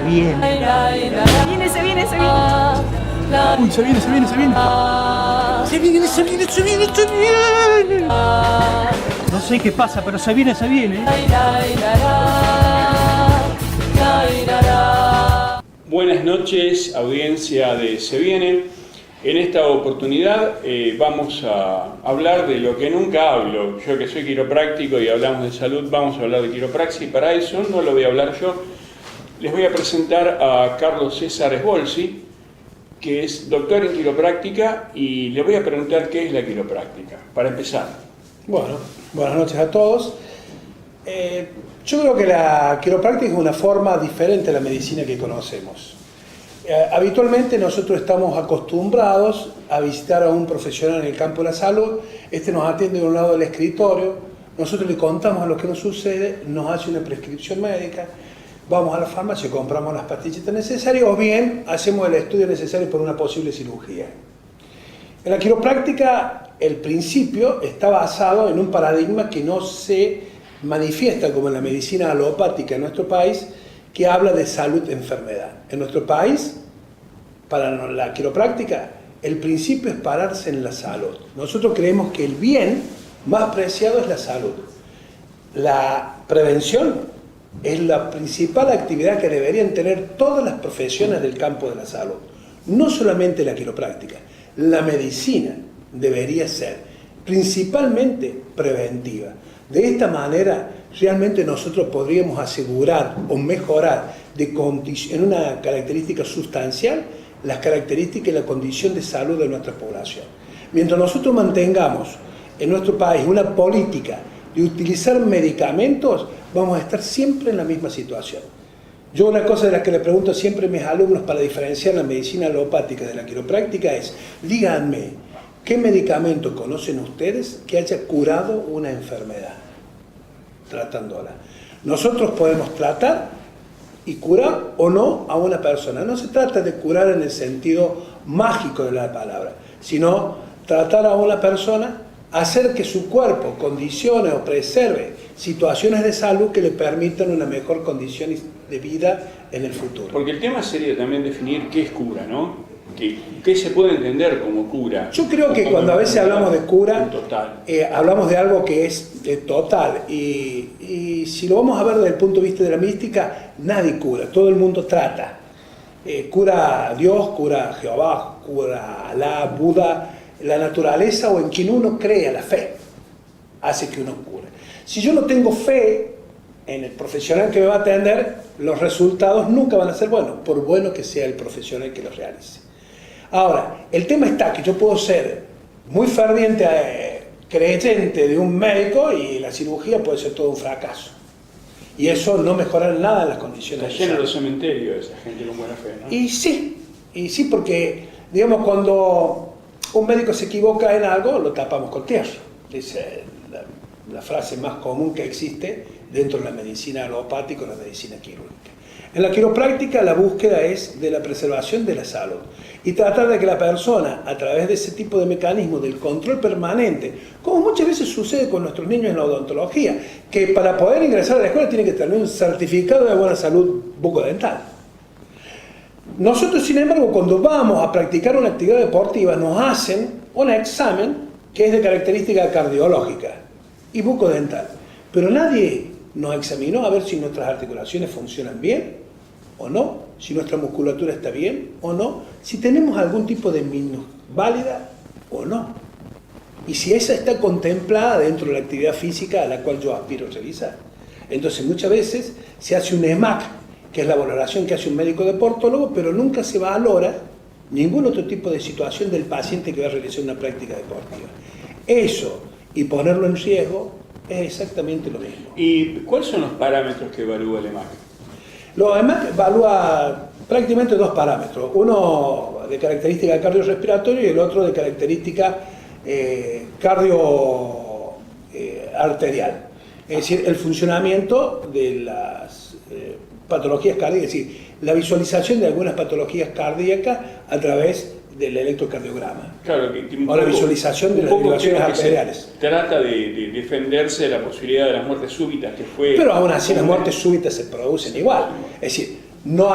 viene. Se viene. Uy, se viene. Se viene. No sé qué pasa, pero se viene. Buenas noches, audiencia de Se Viene. En esta oportunidad vamos a hablar de lo que nunca hablo. Yo que soy quiropráctico y hablamos de salud, vamos a hablar de quiropraxia y para eso no lo voy a hablar yo. Les voy a presentar a Carlos César Svolsi, que es doctor en quiropráctica, y le voy a preguntar qué es la quiropráctica, para empezar. Bueno, buenas noches a todos. Yo creo que la quiropráctica es una forma diferente de la medicina que conocemos. Habitualmente nosotros estamos acostumbrados a visitar a un profesional en el campo de la salud. Este nos atiende de un lado del escritorio, nosotros le contamos lo que nos sucede, nos hace una prescripción médica, vamos a la farmacia, compramos las pastillitas necesarias o bien hacemos el estudio necesario por una posible cirugía. En la quiropráctica el principio está basado en un paradigma que no se manifiesta como en la medicina alopática en nuestro país, que habla de salud-enfermedad. En nuestro país, para la quiropráctica, el principio es pararse en la salud. Nosotros creemos que el bien más preciado es la salud. La prevención es la principal actividad que deberían tener todas las profesiones del campo de la salud. No solamente la quiropráctica, la medicina debería ser principalmente preventiva. De esta manera, realmente nosotros podríamos asegurar o mejorar en una característica sustancial las características y la condición de salud de nuestra población. Mientras nosotros mantengamos en nuestro país una política de utilizar medicamentos, vamos a estar siempre en la misma situación. Yo una cosa de las que le pregunto siempre a mis alumnos para diferenciar la medicina alopática de la quiropráctica es, díganme, ¿qué medicamento conocen ustedes que haya curado una enfermedad tratándola? Nosotros podemos tratar y curar o no a una persona. No se trata de curar en el sentido mágico de la palabra, sino tratar a una persona, hacer que su cuerpo condicione o preserve situaciones de salud que le permitan una mejor condición de vida en el futuro. Porque el tema sería también definir qué es cura, ¿no? ¿Qué se puede entender como cura? Yo creo que cuando a veces hablamos de cura, hablamos de algo que es total. Y si lo vamos a ver desde el punto de vista de la mística, nadie cura, todo el mundo trata. Cura Dios, cura Jehová, cura Alá, Buda, la naturaleza o en quien uno crea, la fe, hace que uno cure. Si yo no tengo fe en el profesional que me va a atender, los resultados nunca van a ser buenos, por bueno que sea el profesional que los realice. Ahora, el tema está que yo puedo ser muy ferviente creyente de un médico y la cirugía puede ser todo un fracaso. Y eso no mejora nada en las condiciones. Está lleno los cementerios esa gente con buena fe, ¿no? Y sí, porque, digamos, cuando un médico se equivoca en algo, lo tapamos con tierra. Dice la frase más común que existe dentro de la medicina alopática o la medicina quirúrgica. En la quiropráctica la búsqueda es de la preservación de la salud y tratar de que la persona, a través de ese tipo de mecanismos del control permanente, como muchas veces sucede con nuestros niños en la odontología, que para poder ingresar a la escuela tienen que tener un certificado de buena salud bucodental. Nosotros, sin embargo, cuando vamos a practicar una actividad deportiva, nos hacen un examen que es de característica cardiológica y bucodental, pero nadie nos examinó a ver si nuestras articulaciones funcionan bien o no, si nuestra musculatura está bien o no, si tenemos algún tipo de minusválida o no, y si esa está contemplada dentro de la actividad física a la cual yo aspiro a realizar. Entonces muchas veces se hace un EMAC, que es la valoración que hace un médico deportólogo, pero nunca se valora ningún otro tipo de situación del paciente que va a realizar una práctica deportiva. Eso y ponerlo en riesgo es exactamente lo mismo. ¿Y cuáles son los parámetros que evalúa el EMAC? Lo EMAC evalúa prácticamente dos parámetros, uno de característica cardiorrespiratoria y el otro de característica arterial. Es decir, el funcionamiento de las patologías cardíacas, es decir, la visualización de algunas patologías cardíacas a través del electrocardiograma. Claro, o la visualización de las derivaciones arteriales. Trata de defenderse de la posibilidad de las muertes súbitas que fue... Pero aún así las muertes súbitas se producen igual. Es decir, no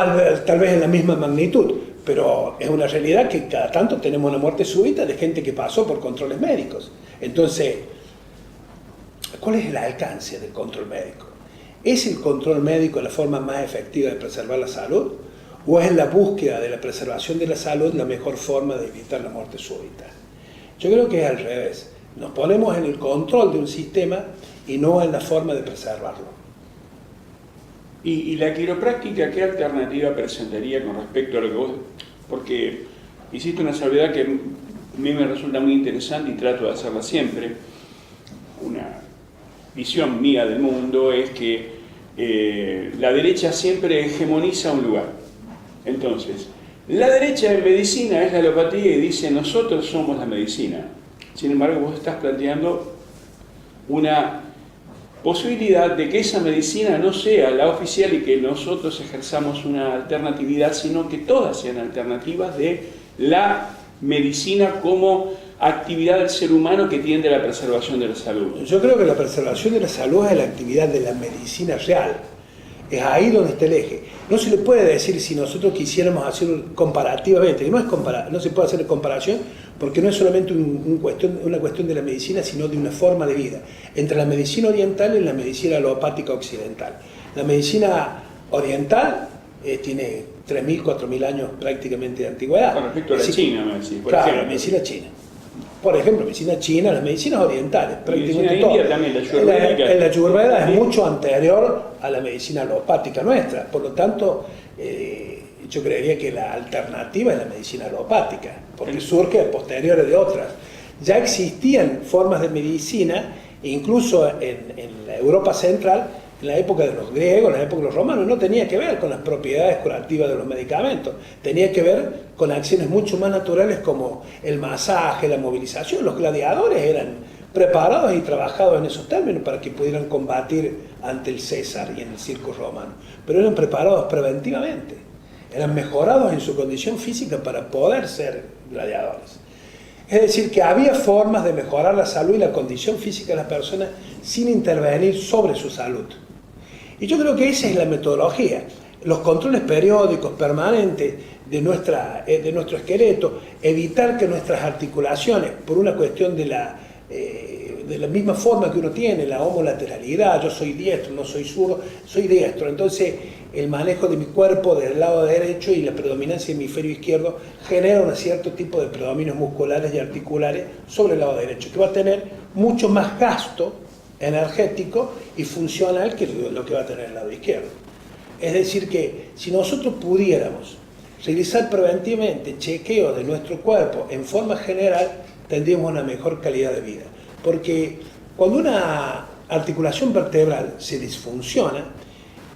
tal vez en la misma magnitud, pero es una realidad que cada tanto tenemos una muerte súbita de gente que pasó por controles médicos. Entonces, ¿cuál es el alcance del control médico? ¿Es el control médico la forma más efectiva de preservar la salud? ¿O es la búsqueda de la preservación de la salud la mejor forma de evitar la muerte súbita? Yo creo que es al revés. Nos ponemos en el control de un sistema y no en la forma de preservarlo. ¿Y la quiropráctica qué alternativa presentaría con respecto a lo que vos...? Porque hiciste una salvedad que a mí me resulta muy interesante y trato de hacerla siempre. Una visión mía del mundo es que la derecha siempre hegemoniza un lugar. Entonces, la derecha en medicina es la alopatía y dice nosotros somos la medicina. Sin embargo, vos estás planteando una posibilidad de que esa medicina no sea la oficial y que nosotros ejerzamos una alternatividad, sino que todas sean alternativas de la medicina como actividad del ser humano que tiende a la preservación de la salud. Yo creo que la preservación de la salud es la actividad de la medicina real. Es ahí donde está el eje. No se le puede decir, si nosotros quisiéramos hacer comparativamente, que no se puede hacer comparación porque no es solamente una cuestión de la medicina, sino de una forma de vida, entre la medicina oriental y la medicina alopática occidental. La medicina oriental tiene 3.000, 4.000 años prácticamente de antigüedad. Con respecto a la China, me decís, por claro, ejemplo. la medicina china. Por ejemplo, medicina china, las medicinas orientales, prácticamente medicina india todo. también, la ayurvédica. La ayurveda es mucho anterior a la medicina alopática nuestra, por lo tanto, yo creería que la alternativa es la medicina alopática, porque surge a posteriores de otras. Ya existían formas de medicina, incluso en la Europa central, en la época de los griegos, en la época de los romanos, no tenía que ver con las propiedades curativas de los medicamentos, tenía que ver con acciones mucho más naturales como el masaje, la movilización. Los gladiadores eran preparados y trabajados en esos términos para que pudieran combatir ante el César y en el circo romano, pero eran preparados preventivamente, eran mejorados en su condición física para poder ser gladiadores. Es decir, que había formas de mejorar la salud y la condición física de las personas sin intervenir sobre su salud. Y yo creo que esa es la metodología. Los controles periódicos, permanentes de nuestro esqueleto, evitar que nuestras articulaciones, por una cuestión de la misma forma que uno tiene, la homolateralidad, yo soy diestro, no soy zurdo, soy diestro, entonces el manejo de mi cuerpo del lado derecho y la predominancia del hemisferio izquierdo genera un cierto tipo de predominios musculares y articulares sobre el lado derecho, que va a tener mucho más gasto energético y funcional que lo que va a tener el lado izquierdo. Es decir que si nosotros pudiéramos realizar preventivamente chequeos de nuestro cuerpo en forma general, tendríamos una mejor calidad de vida. Porque cuando una articulación vertebral se disfunciona,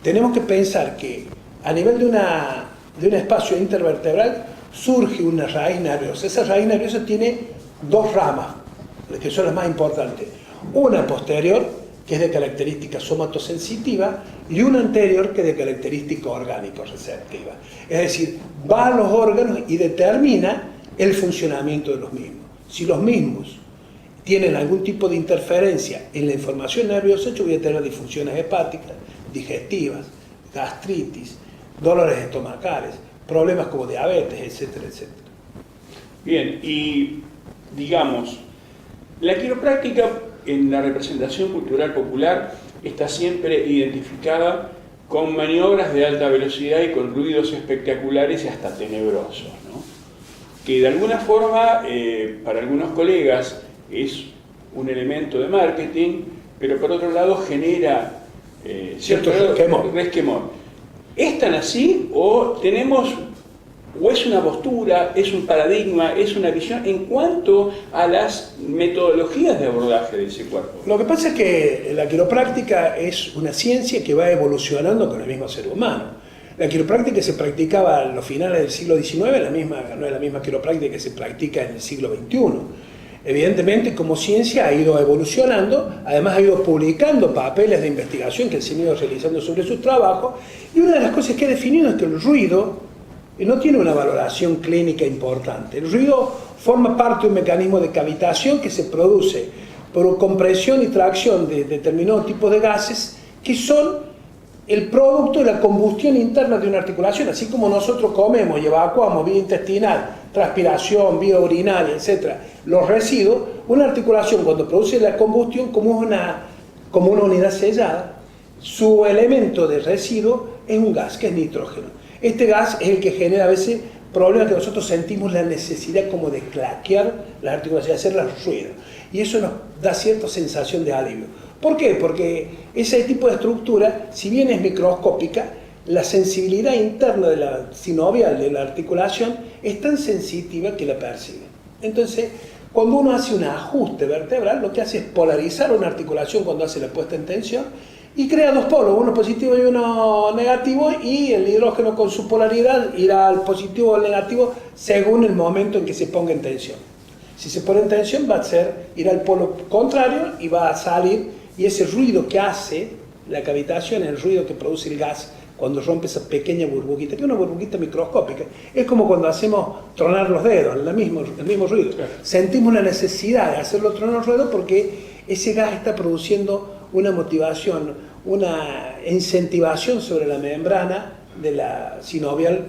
tenemos que pensar que a nivel de un espacio intervertebral surge una raíz nerviosa. Esa raíz nerviosa tiene dos ramas, que son las más importantes. Una posterior, que es de característica somatosensitiva, y una anterior, que es de característica orgánico-receptiva. Es decir, va a los órganos y determina el funcionamiento de los mismos. Si los mismos tienen algún tipo de interferencia en la información nerviosa, yo voy a tener disfunciones hepáticas, digestivas, gastritis, dolores estomacales, problemas como diabetes, etcétera, etcétera. Bien, y digamos, la quiropráctica en la representación cultural popular está siempre identificada con maniobras de alta velocidad y con ruidos espectaculares y hasta tenebrosos, ¿no? Que de alguna forma, para algunos colegas, es un elemento de marketing, pero por otro lado genera cierto resquemor. ¿Es tan así o tenemos, o es una postura, es un paradigma, es una visión en cuanto a las metodologías de abordaje de ese cuerpo? Lo que pasa es que la quiropráctica es una ciencia que va evolucionando con el mismo ser humano. La quiropráctica se practicaba en los finales del siglo XIX, no es la misma quiropráctica que se practica en el siglo XXI. Evidentemente, como ciencia ha ido evolucionando, además ha ido publicando papeles de investigación que se han ido realizando sobre sus trabajos, y una de las cosas que ha definido es que el ruido no tiene una valoración clínica importante. El ruido forma parte de un mecanismo de cavitación que se produce por compresión y tracción de determinados tipos de gases que son el producto de la combustión interna de una articulación. Así como nosotros comemos y evacuamos vía intestinal, transpiración, vía urinaria, etc., los residuos, una articulación cuando produce la combustión como una unidad sellada, su elemento de residuo es un gas, que es nitrógeno. Este gas es el que genera a veces problemas que nosotros sentimos la necesidad como de claquear las articulaciones, de hacerlas ruido. Y eso nos da cierta sensación de alivio. ¿Por qué? Porque ese tipo de estructura, si bien es microscópica, la sensibilidad interna de la sinovial, de la articulación, es tan sensitiva que la percibe. Entonces, cuando uno hace un ajuste vertebral, lo que hace es polarizar una articulación cuando hace la puesta en tensión y crea dos polos, uno positivo y uno negativo, y el hidrógeno con su polaridad irá al positivo o al negativo según el momento en que se ponga en tensión. Si se pone en tensión irá al polo contrario y va a salir, y ese ruido que hace la cavitación, el ruido que produce el gas cuando rompe esa pequeña burbujita, que es una burbujita microscópica, es como cuando hacemos tronar los dedos, el mismo ruido. Claro. Sentimos la necesidad de hacerlo tronar los dedos porque ese gas está produciendo una motivación, una incentivación sobre la membrana de la sinovial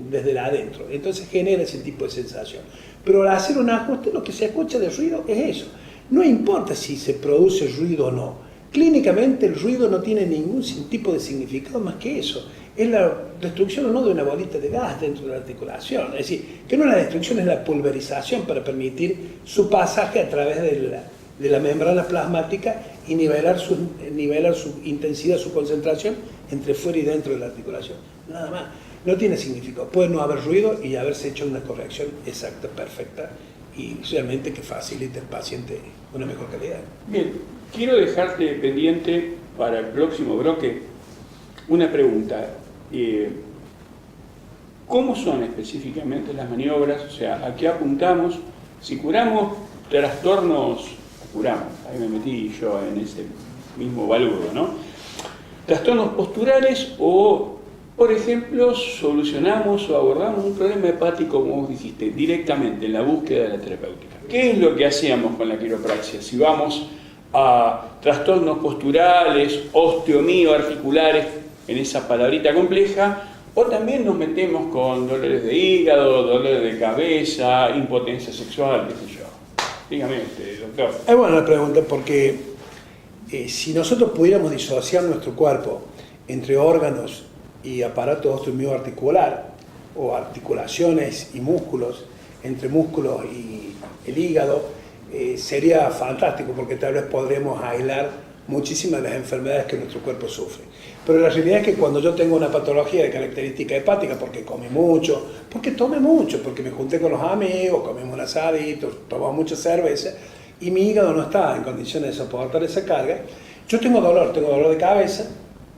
desde la adentro. Entonces genera ese tipo de sensación. Pero al hacer un ajuste, lo que se escucha de ruido es eso. No importa si se produce ruido o no. Clínicamente el ruido no tiene ningún tipo de significado más que eso. Es la destrucción o no de una bolita de gas dentro de la articulación. Es decir, que no la destrucción, es la pulverización para permitir su pasaje a través de la membrana plasmática y nivelar su intensidad, su concentración entre fuera y dentro de la articulación. Nada más. No tiene significado. Puede no haber ruido y haberse hecho una corrección exacta, perfecta, y realmente que facilite al paciente una mejor calidad. Bien, quiero dejarte pendiente para el próximo bloque una pregunta. ¿Cómo son específicamente las maniobras? O sea, ¿a qué apuntamos? Si curamos trastornos, ahí me metí yo en ese mismo balbudo, ¿no? Trastornos posturales o, por ejemplo, solucionamos o abordamos un problema hepático, como vos dijiste, directamente en la búsqueda de la terapéutica. ¿Qué es lo que hacíamos con la quiropraxia? Si vamos a trastornos posturales, osteomioarticulares, en esa palabrita compleja, o también nos metemos con dolores de hígado, dolores de cabeza, impotencia sexual, qué sé yo. Dígame usted, doctor. Es buena la pregunta porque si nosotros pudiéramos disociar nuestro cuerpo entre órganos y aparato osteomioarticular o articulaciones y músculos, entre músculos y el hígado, sería fantástico porque tal vez podremos aislar muchísimas de las enfermedades que nuestro cuerpo sufre. Pero la realidad es que cuando yo tengo una patología de característica hepática, porque comí mucho, porque tomé mucho, porque me junté con los amigos, comimos un asadito, tomamos mucha cerveza, y mi hígado no estaba en condiciones de soportar esa carga, yo tengo dolor de cabeza,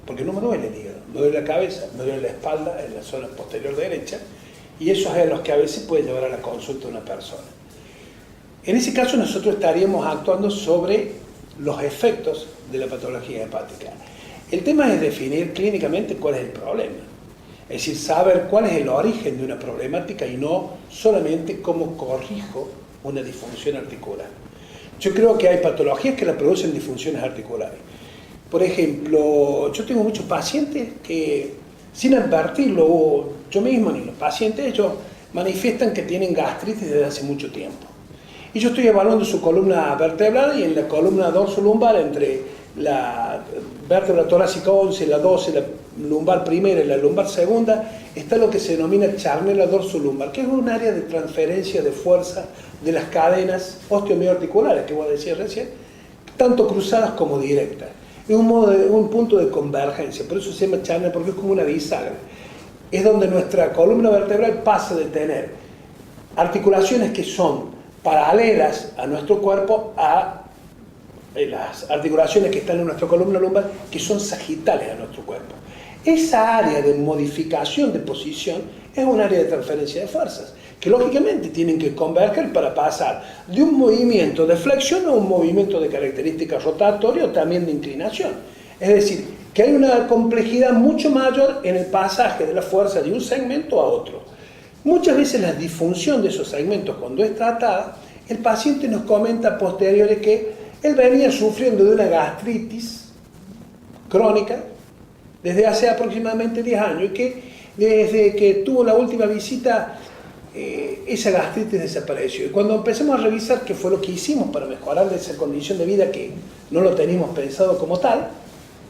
porque no me duele el hígado, me duele la cabeza, me duele la espalda, en la zona posterior derecha, y eso es los que a veces puede llevar a la consulta de una persona. En ese caso nosotros estaríamos actuando sobre los efectos de la patología hepática. El tema es definir clínicamente cuál es el problema. Es decir, saber cuál es el origen de una problemática y no solamente cómo corrijo una disfunción articular. Yo creo que hay patologías que la producen disfunciones articulares. Por ejemplo, yo tengo muchos pacientes que, sin advertirlo, yo mismo ni los pacientes, ellos manifiestan que tienen gastritis desde hace mucho tiempo. Y yo estoy evaluando su columna vertebral y en la columna dorsolumbar, entre la vértebra torácica 11, la 12, la lumbar primera y la lumbar segunda, está lo que se denomina charnela dorsolumbar, que es un área de transferencia de fuerza de las cadenas osteomioarticulares, que vos decías recién, tanto cruzadas como directas. Es un punto de convergencia, por eso se llama charnela, porque es como una bisagra. Es donde nuestra columna vertebral pasa de tener articulaciones que son paralelas a nuestro cuerpo a las articulaciones que están en nuestra columna lumbar, que son sagitales a nuestro cuerpo. Esa área de modificación de posición es un área de transferencia de fuerzas, que lógicamente tienen que converger para pasar de un movimiento de flexión a un movimiento de características rotatoria o también de inclinación. Es decir, que hay una complejidad mucho mayor en el pasaje de la fuerza de un segmento a otro. Muchas veces la disfunción de esos segmentos, cuando es tratada, el paciente nos comenta a posteriori que él venía sufriendo de una gastritis crónica desde hace aproximadamente 10 años, y que desde que tuvo la última visita, esa gastritis desapareció. Y cuando empezamos a revisar qué fue lo que hicimos para mejorar esa condición de vida que no lo teníamos pensado como tal,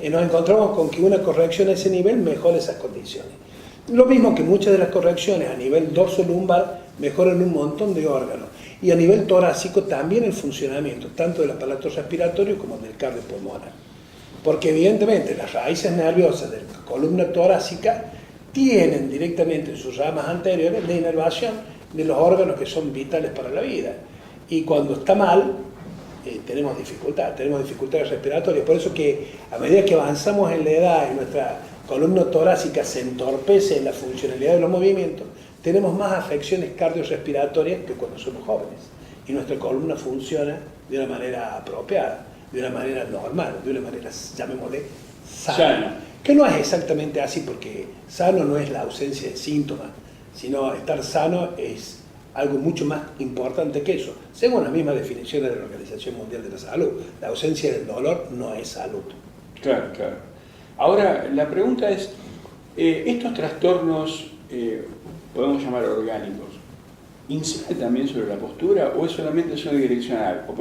nos encontramos con que una corrección a ese nivel mejora esas condiciones. Lo mismo que muchas de las correcciones a nivel dorso-lumbar mejoran un montón de órganos. Y a nivel torácico también el funcionamiento, tanto del aparato respiratorio como del cardiopulmonar. Porque evidentemente las raíces nerviosas de la columna torácica tienen directamente en sus ramas anteriores la inervación de los órganos que son vitales para la vida. Y cuando está mal, tenemos dificultades respiratorias. Por eso que a medida que avanzamos en la edad y nuestra columna torácica se entorpece en la funcionalidad de los movimientos, tenemos más afecciones cardiorrespiratorias que cuando somos jóvenes. Y nuestra columna funciona de una manera apropiada, de una manera normal, de una manera, llamémosle, sana. Que no es exactamente así, porque sano no es la ausencia de síntomas, sino estar sano es algo mucho más importante que eso. Según las mismas definiciones de la Organización Mundial de la Salud, la ausencia del dolor no es salud. Claro, claro. Ahora, la pregunta es, ¿estos trastornos, podemos llamar orgánicos, inciden también sobre la postura o es solamente unidireccional? O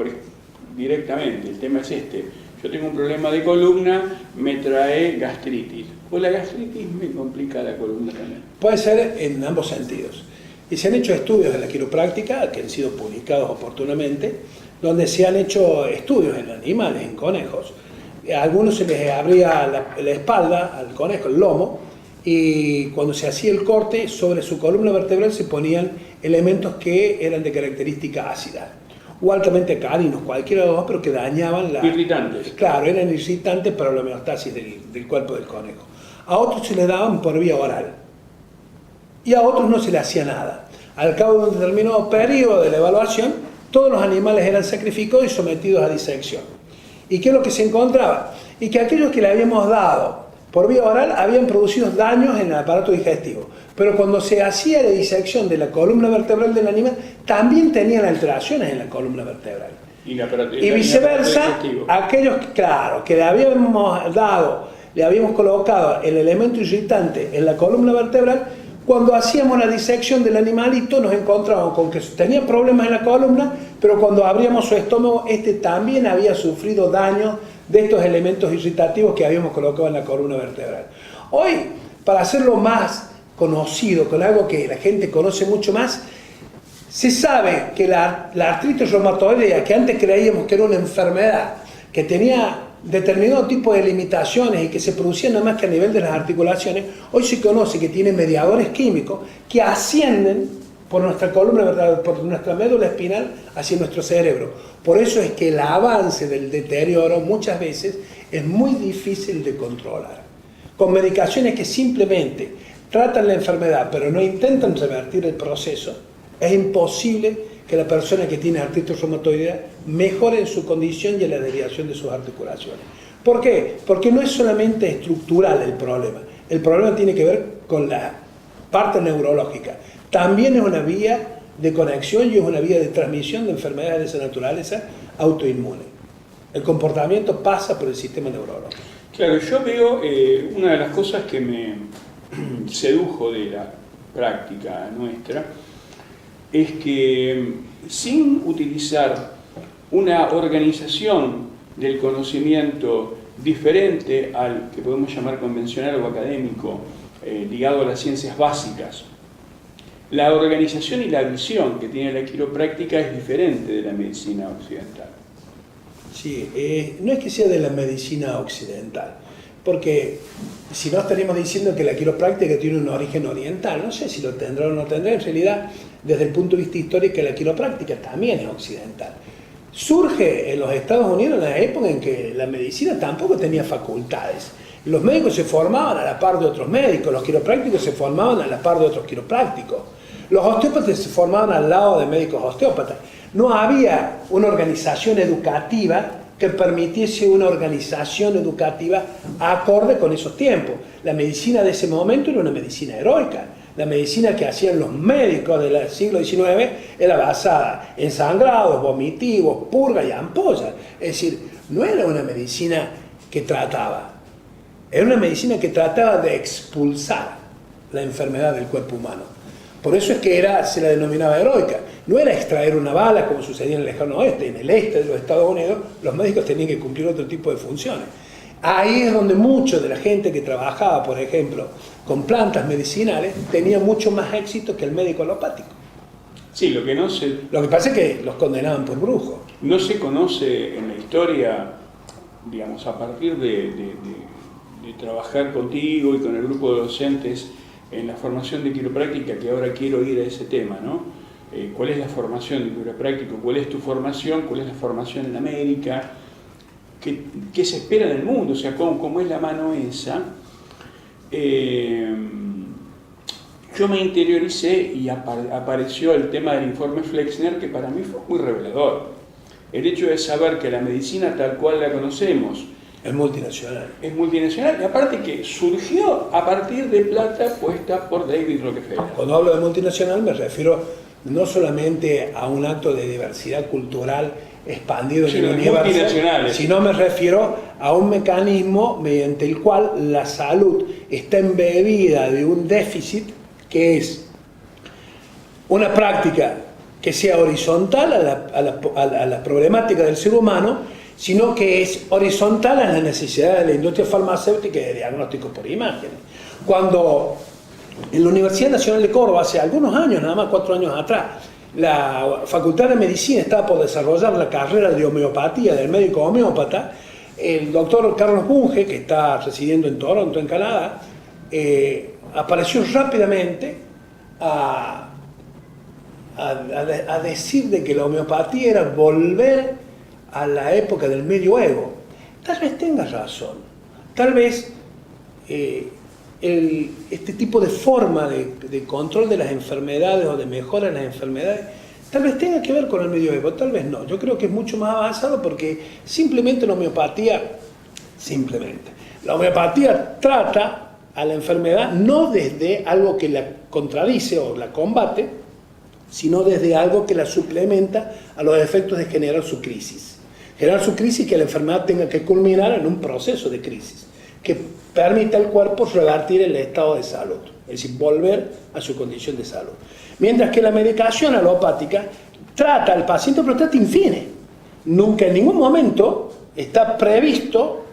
directamente, el tema es este. Yo tengo un problema de columna, me trae gastritis. O la gastritis me complica la columna también. Puede ser en ambos sentidos. Y se han hecho estudios de la quiropráctica, que han sido publicados oportunamente, donde se han hecho estudios en animales, en conejos. A algunos se les abría la espalda al conejo, el lomo, y cuando se hacía el corte, sobre su columna vertebral se ponían elementos que eran de característica ácida. O altamente alcalinos, cualquiera de los dos, pero que dañaban la... Irritantes. Claro, eran irritantes para la homeostasis del cuerpo del conejo. A otros se les daban por vía oral. Y a otros no se le hacía nada. Al cabo de un determinado periodo de la evaluación, todos los animales eran sacrificados y sometidos a disección. ¿Y qué es lo que se encontraba? Y que aquellos que le habíamos dado por vía oral habían producido daños en el aparato digestivo. Pero cuando se hacía la disección de la columna vertebral del animal, también tenían alteraciones en la columna vertebral. Y viceversa, aquellos, claro, que le habíamos dado, le habíamos colocado el elemento irritante en la columna vertebral, cuando hacíamos la disección del animalito nos encontrábamos con que tenía problemas en la columna, pero cuando abríamos su estómago, este también había sufrido daño de estos elementos irritativos que habíamos colocado en la columna vertebral. Hoy, para hacerlo más conocido, con algo que la gente conoce mucho más, se sabe que la artritis reumatoidea, que antes creíamos que era una enfermedad, que tenía determinado tipo de limitaciones y que se producían nada más que a nivel de las articulaciones, hoy se conoce que tiene mediadores químicos que ascienden por nuestra columna vertebral, por nuestra médula espinal hacia nuestro cerebro. Por eso es que el avance del deterioro muchas veces es muy difícil de controlar. Con medicaciones que simplemente tratan la enfermedad pero no intentan revertir el proceso, es imposible que la persona que tiene artritis reumatoidea mejore en su condición y en la desviación de sus articulaciones. ¿Por qué? Porque no es solamente estructural el problema tiene que ver con la parte neurológica. También es una vía de conexión y es una vía de transmisión de enfermedades de esa naturaleza autoinmune. El comportamiento pasa por el sistema neurológico. Claro, yo veo una de las cosas que me sedujo de la práctica nuestra es que sin utilizar una organización del conocimiento diferente al que podemos llamar convencional o académico, ligado a las ciencias básicas, la organización y la visión que tiene la quiropráctica es diferente de la medicina occidental. Sí, no es que sea de la medicina occidental, porque si no estaríamos diciendo que la quiropráctica tiene un origen oriental, no sé si lo tendrá o no tendrá, en realidad desde el punto de vista histórico la quiropráctica también es occidental. Surge en los Estados Unidos en la época en que la medicina tampoco tenía facultades. Los médicos se formaban a la par de otros médicos, los quiroprácticos se formaban a la par de otros quiroprácticos, los osteópatas se formaban al lado de médicos osteópatas. No había una organización educativa que permitiese una organización educativa acorde con esos tiempos. La medicina de ese momento era una medicina heroica. La medicina que hacían los médicos del siglo XIX era basada en sangrados, vomitivos, purga y ampollas. Es decir, no era una medicina que trataba. Era una medicina que trataba de expulsar la enfermedad del cuerpo humano. Por eso es que se la denominaba heroica. No era extraer una bala como sucedía en el lejano oeste. En el este de los Estados Unidos los médicos tenían que cumplir otro tipo de funciones. Ahí es donde mucho de la gente que trabajaba, por ejemplo, con plantas medicinales, tenía mucho más éxito que el médico alopático. Sí, lo que pasa es que los condenaban por brujos. No se conoce en la historia, digamos, a partir de trabajar contigo y con el grupo de docentes en la formación de quiropráctica, que ahora quiero ir a ese tema, ¿no? ¿Cuál es la formación de quiropráctico? ¿Cuál es tu formación? ¿Cuál es la formación en América? ¿Qué se espera en el mundo? O sea, ¿cómo es la mano esa? Yo me interioricé y apareció el tema del informe Flexner, que para mí fue muy revelador. El hecho de saber que la medicina tal cual la conocemos es multinacional. Es multinacional, y aparte que surgió a partir de plata puesta por David Rockefeller. Cuando hablo de multinacional me refiero no solamente a un acto de diversidad cultural expandido en el universo, sino me refiero a un mecanismo mediante el cual la salud está embebida de un déficit que es una práctica que sea horizontal a la problemática del ser humano, sino que es horizontal a las necesidades de la industria farmacéutica y de diagnóstico por imágenes. Cuando en la Universidad Nacional de Córdoba, hace algunos años, nada más 4 años atrás, la Facultad de Medicina estaba por desarrollar la carrera de homeopatía del médico homeópata, el doctor Carlos Bunge, que está residiendo en Toronto, en Canadá, apareció rápidamente a decir de que la homeopatía era volver a la época del medioevo. Tal vez tenga razón. Tal vez este tipo de forma de control de las enfermedades o de mejora de las enfermedades, tal vez tenga que ver con el medioevo, tal vez no. Yo creo que es mucho más avanzado porque simplemente la homeopatía trata a la enfermedad no desde algo que la contradice o la combate, sino desde algo que la suplementa a los efectos de generar su crisis. Generar su crisis, que la enfermedad tenga que culminar en un proceso de crisis que permita al cuerpo revertir el estado de salud, es decir, volver a su condición de salud. Mientras que la medicación alopática trata al paciente, pero trata in fine. Nunca en ningún momento está previsto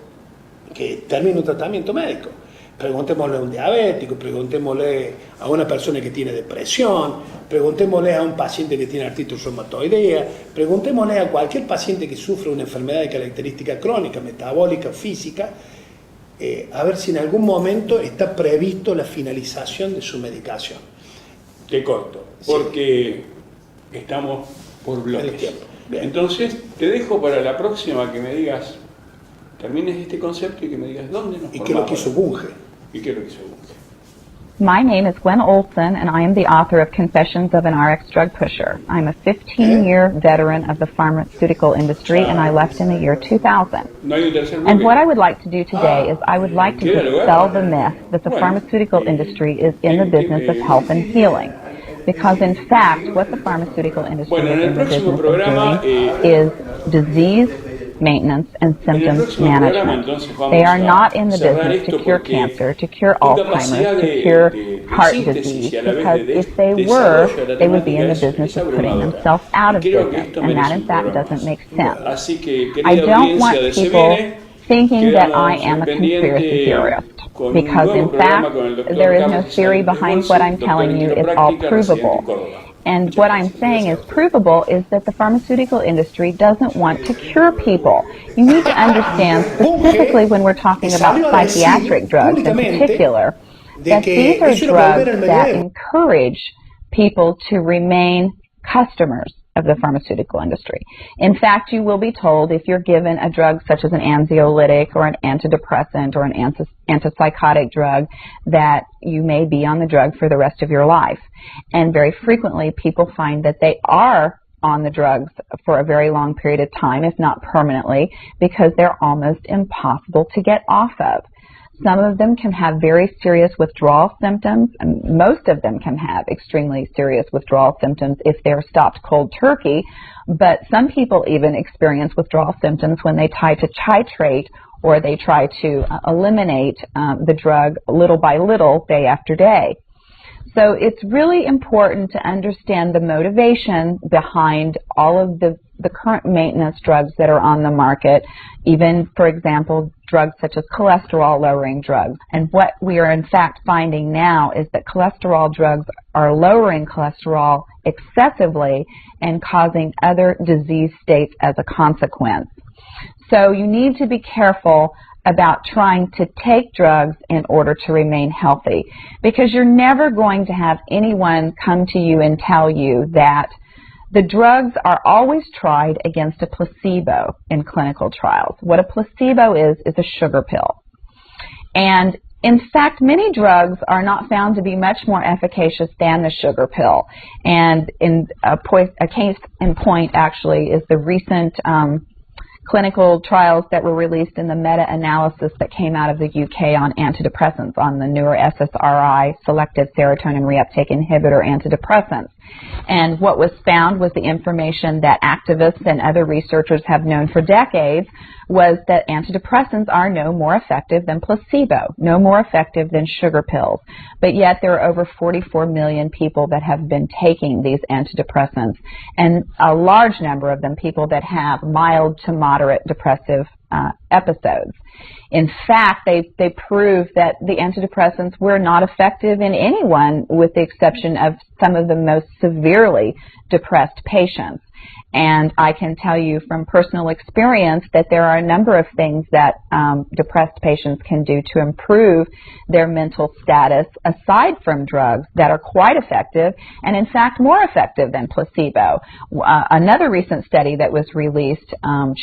que termine un tratamiento médico. Preguntémosle a un diabético, preguntémosle a una persona que tiene depresión, preguntémosle a un paciente que tiene artritis reumatoidea, preguntémosle a cualquier paciente que sufre una enfermedad de característica crónica, metabólica, física, a ver si en algún momento está previsto la finalización de su medicación. Te corto, porque estamos por bloques. Entonces, te dejo para la próxima que me digas, termines este concepto y que me digas dónde nos formamos. ¿Y qué es lo que hizo Bunge? ¿Y qué es lo que hizo Bunge? My name is Gwen Olson, and I am the author of Confessions of an RX Drug Pusher. I'm a 15-year veteran of the pharmaceutical industry, and I left in the year 2000. And what I would like to do today is I would like to dispel the myth that the pharmaceutical industry is in the business of health and healing. Because in fact, what the pharmaceutical industry is in the business of doing is disease maintenance and symptoms management. They are not in the business to cure cancer, to cure Alzheimer's, to cure heart disease, because if they were, they would be in the business of putting themselves out of business, and that in fact doesn't make sense. I don't want people thinking that I am a conspiracy theorist, because in fact, there is no theory behind what I'm telling you. It's all provable. And what I'm saying is provable is that the pharmaceutical industry doesn't want to cure people. You need to understand, specifically when we're talking about psychiatric drugs in particular, that these are drugs that encourage people to remain customers of the pharmaceutical industry. In fact, you will be told if you're given a drug such as an anxiolytic or an antidepressant or an antipsychotic drug that you may be on the drug for the rest of your life. And very frequently people find that they are on the drugs for a very long period of time, if not permanently, because they're almost impossible to get off of. Some of them can have very serious withdrawal symptoms, and most of them can have extremely serious withdrawal symptoms if they're stopped cold turkey, but some people even experience withdrawal symptoms when they try to titrate or they try to eliminate the drug little by little, day after day. So it's really important to understand the motivation behind all of the current maintenance drugs that are on the market, even, for example, drugs such as cholesterol-lowering drugs. And what we are in fact finding now is that cholesterol drugs are lowering cholesterol excessively and causing other disease states as a consequence. So you need to be careful about trying to take drugs in order to remain healthy, because you're never going to have anyone come to you and tell you that the drugs are always tried against a placebo in clinical trials. What a placebo is a sugar pill. And in fact, many drugs are not found to be much more efficacious than the sugar pill. And in a case in point, actually, is the recent clinical trials that were released in the meta-analysis that came out of the UK on antidepressants, on the newer SSRI, selective serotonin reuptake inhibitor antidepressants. And what was found was the information that activists and other researchers have known for decades, was that antidepressants are no more effective than placebo, no more effective than sugar pills. But yet there are over 44 million people that have been taking these antidepressants, and a large number of them people that have mild to moderate depressive episodes. In fact, they prove that the antidepressants were not effective in anyone, with the exception of some of the most severely depressed patients. And I can tell you from personal experience that there are a number of things that depressed patients can do to improve their mental status aside from drugs that are quite effective, and in fact more effective than placebo. Another recent study that was released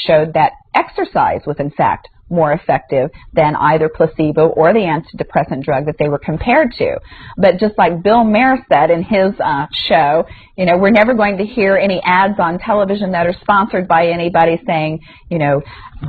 showed that exercise was in fact more effective than either placebo or the antidepressant drug that they were compared to. But just like Bill Maher said in his show, you know, we're never going to hear any ads on television that are sponsored by anybody saying, you know,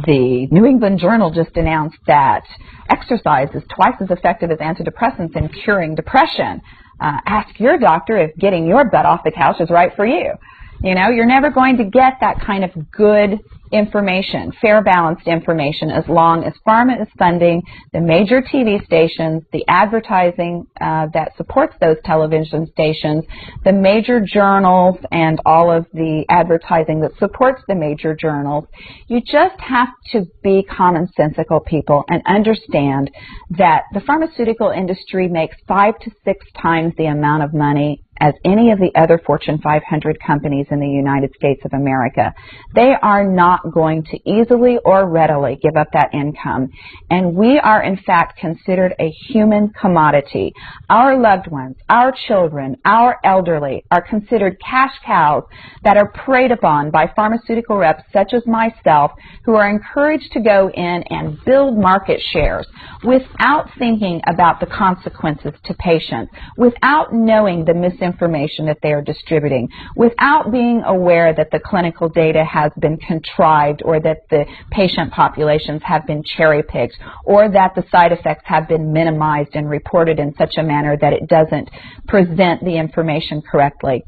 the New England Journal just announced that exercise is twice as effective as antidepressants in curing depression. Ask your doctor if getting your butt off the couch is right for you. You know, you're never going to get that kind of good information, fair, balanced information, as long as pharma is funding the major TV stations, the advertising that supports those television stations, the major journals, and all of the advertising that supports the major journals. You just have to be commonsensical people and understand that the pharmaceutical industry makes 5 to 6 times the amount of money as any of the other Fortune 500 companies in the United States of America. They are not going to easily or readily give up that income. And we are, in fact, considered a human commodity. Our loved ones, our children, our elderly are considered cash cows that are preyed upon by pharmaceutical reps such as myself, who are encouraged to go in and build market shares without thinking about the consequences to patients, without knowing the misinformation that they are distributing, without being aware that the clinical data has been contrived, or that the patient populations have been cherry-picked, or that the side effects have been minimized and reported in such a manner that it doesn't present the information correctly.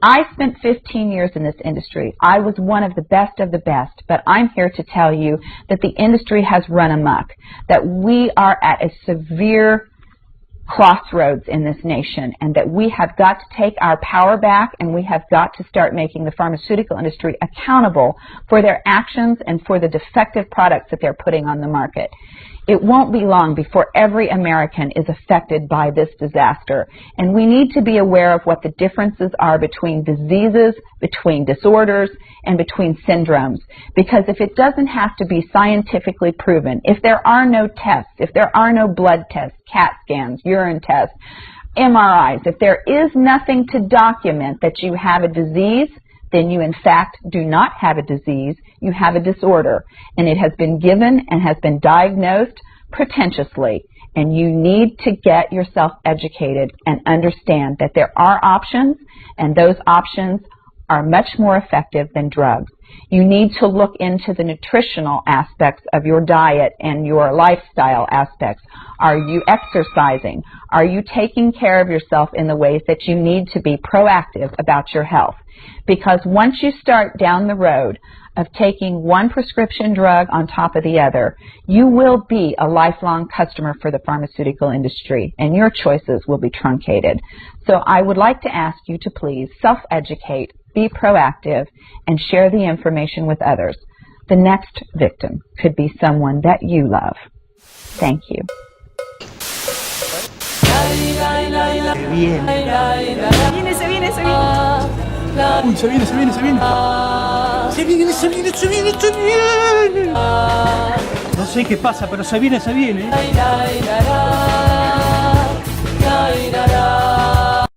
I spent 15 years in this industry. I was one of the best, but I'm here to tell you that the industry has run amok, that we are at a severe crossroads in this nation, and that we have got to take our power back, and we have got to start making the pharmaceutical industry accountable for their actions and for the defective products that they're putting on the market. It won't be long before every American is affected by this disaster, and we need to be aware of what the differences are between diseases, between disorders, and between syndromes. Because if it doesn't have to be scientifically proven, if there are no tests, if there are no blood tests, CAT scans, urine tests, MRIs, if there is nothing to document that you have a disease, then you in fact do not have a disease, you have a disorder, and it has been given and has been diagnosed pretentiously, and you need to get yourself educated and understand that there are options, and those options are much more effective than drugs. You need to look into the nutritional aspects of your diet and your lifestyle aspects. Are you exercising? Are you taking care of yourself in the ways that you need to be proactive about your health? Because once you start down the road of taking one prescription drug on top of the other, you will be a lifelong customer for the pharmaceutical industry, and your choices will be truncated. So I would like to ask you to please self-educate, be proactive, and share the information with others. The next victim could be someone that you love. Thank you. Se viene. Se viene. Uy, se viene. Se viene. No sé qué pasa, pero se viene.